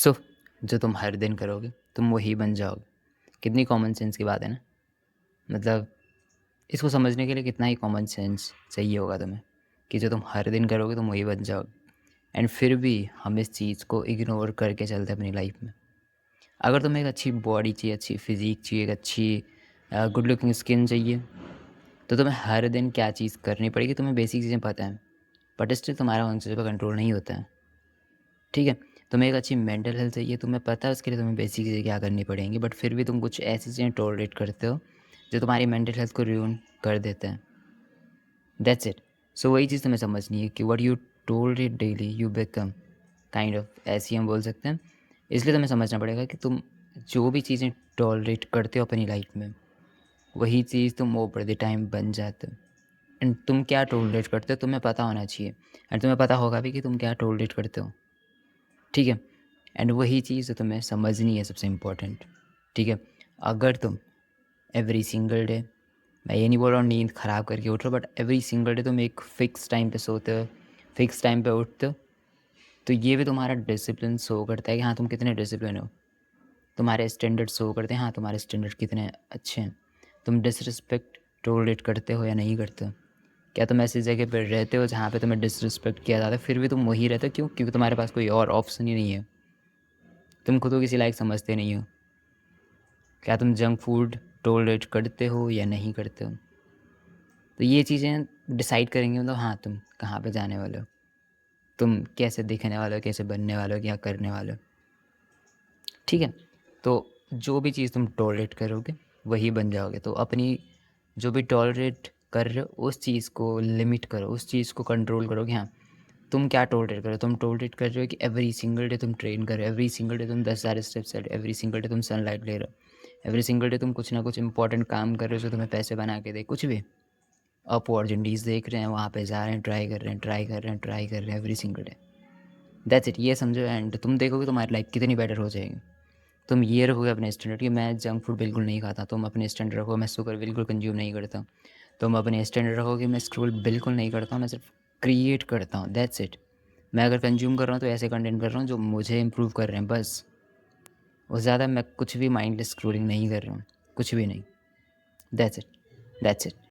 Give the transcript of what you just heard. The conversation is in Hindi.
सो जो तुम हर दिन करोगे, तुम वही बन जाओगे। कितनी कॉमन सेंस की बात है ना? मतलब इसको समझने के लिए कितना ही कॉमन सेंस चाहिए होगा तुम्हें, कि जो तुम हर दिन करोगे तुम वही बन जाओगे। एंड फिर भी हम इस चीज़ को इग्नोर करके चलते हैं अपनी लाइफ में। अगर तुम्हें एक अच्छी बॉडी चाहिए, अच्छी फ़िज़ीक चाहिए, एक अच्छी गुड लुकिंग स्किन चाहिए, तो तुम्हें हर दिन क्या चीज़ करनी पड़ेगी, तुम्हें बेसिक चीज़ें पता हैं, बट स्टिल तुम्हारा उन चीज़ों पे कंट्रोल नहीं होता है। ठीक है? तुम्हें एक अच्छी मेंटल हेल्थ चाहिए, तुम्हें पता है उसके लिए तुम्हें बेसिक चीज़ें क्या करनी पड़ेंगी, बट फिर भी तुम कुछ ऐसी चीज़ें टॉलरेट करते हो, जो तुम्हारी मेंटल हेल्थ को रुइन कर देते हैं। That's it. सो वही चीज़ तुम्हें समझनी है कि what you tolerate daily you become kind of, ऐसी हम बोल सकते हैं। इसलिए तुम्हें समझना पड़ेगा कि तुम जो भी चीज़ें टॉलरेट करते हो अपनी लाइफ में, वही चीज़ तुम ओवर द टाइम बन जाते हो। एंड तुम क्या टॉलरेट करते हो तुम्हें पता होना चाहिए, एंड तुम्हें पता होगा भी कि तुम क्या टॉलरेट करते हो। ठीक है? एंड वही चीज़ तुम्हें समझनी है सबसे इम्पोर्टेंट। ठीक है? अगर तुम एवरी सिंगल डे, मैं ये नहीं बोल रहा हूँ नींद ख़राब करके उठ रहे हो, बट एवरी सिंगल डे तुम एक फ़िक्स टाइम पे सोते हो, फ़िक्स टाइम पे उठते हो, तो ये भी तुम्हारा डिसिप्लिन शो करता है कि हाँ, तुम कितने डिसिप्लिन हो। तुम्हारे स्टैंडर्ड शो करते हैं हाँ, तुम्हारे स्टैंडर्ड कितने अच्छे हैं। तुम डिसरिस्पेक्ट टॉलरेट करते हो या नहीं करते हो? क्या तुम ऐसी जगह पे रहते हो जहाँ पे तुम्हें डिसरिस्पेक्ट किया जाता है, फिर भी तुम वहीं रहते हो? क्यों? क्योंकि तुम्हारे पास कोई और ऑप्शन ही नहीं है। तुम खुद को किसी लायक समझते नहीं हो। क्या तुम जंक फूड टॉलरेट करते हो या नहीं करते हो? तो ये चीज़ें डिसाइड करेंगी मतलब हाँ, तुम कहाँ पे जाने वाले हो, तुम कैसे दिखने वाले हो, कैसे बनने वाले हो, क्या करने वाले हो। ठीक है? तो जो भी चीज़ तुम टॉलरेट करोगे वही बन जाओगे। तो अपनी जो भी टॉलरेट कर रहे हो उस चीज़ को लिमिट करो, उस चीज़ को कंट्रोल करो कि हाँ, तुम क्या टॉलरेट कर रहे हो। तुम टॉलरेट कर रहे हो कि एवरी सिंगल डे तुम ट्रेन कर रहे हो, एवरी सिंगल डे तुम 10,000 स्टेप्स चल रहे हो, एवरी सिंगल डे तुम सनलाइट ले रहे हो, एवरी सिंगल डे तुम कुछ ना कुछ इंपॉर्टेंट काम कर रहे हो जो तुम्हें पैसे बना के दे, कुछ भी अपॉर्चुनिटीज़ देख रहे हैं, वहाँ पे जा रहे हैं, ट्राई कर रहे हैं, ट्राई कर रहे हैं, ट्राई कर रहे हैं every single day. That's it. ये समझो एंड तुम देखोगे तुम्हारी लाइफ कितनी बेटर हो जाएगी। तुम ये रखोगे अपने स्टैंडर्ड कि मैं जंक फूड बिल्कुल नहीं खाता, तुम अपने स्टैंडर्ड रखो मैं शुगर बिल्कुल कंज्यूम नहीं करता, तुम अपने स्टैंडर्ड रखो कि मैं स्क्रॉल बिल्कुल नहीं करता हूँ, मैं सिर्फ क्रिएट करता हूँ। That's it. मैं अगर कंज्यूम कर रहा हूँ तो ऐसे कंटेंट कर रहा हूँ जो मुझे इम्प्रूव कर रहे हैं बस। और ज़्यादा मैं कुछ भी माइंडलेस स्क्रॉलिंग नहीं कर रहा हूँ, कुछ भी नहीं। That's it. That's it.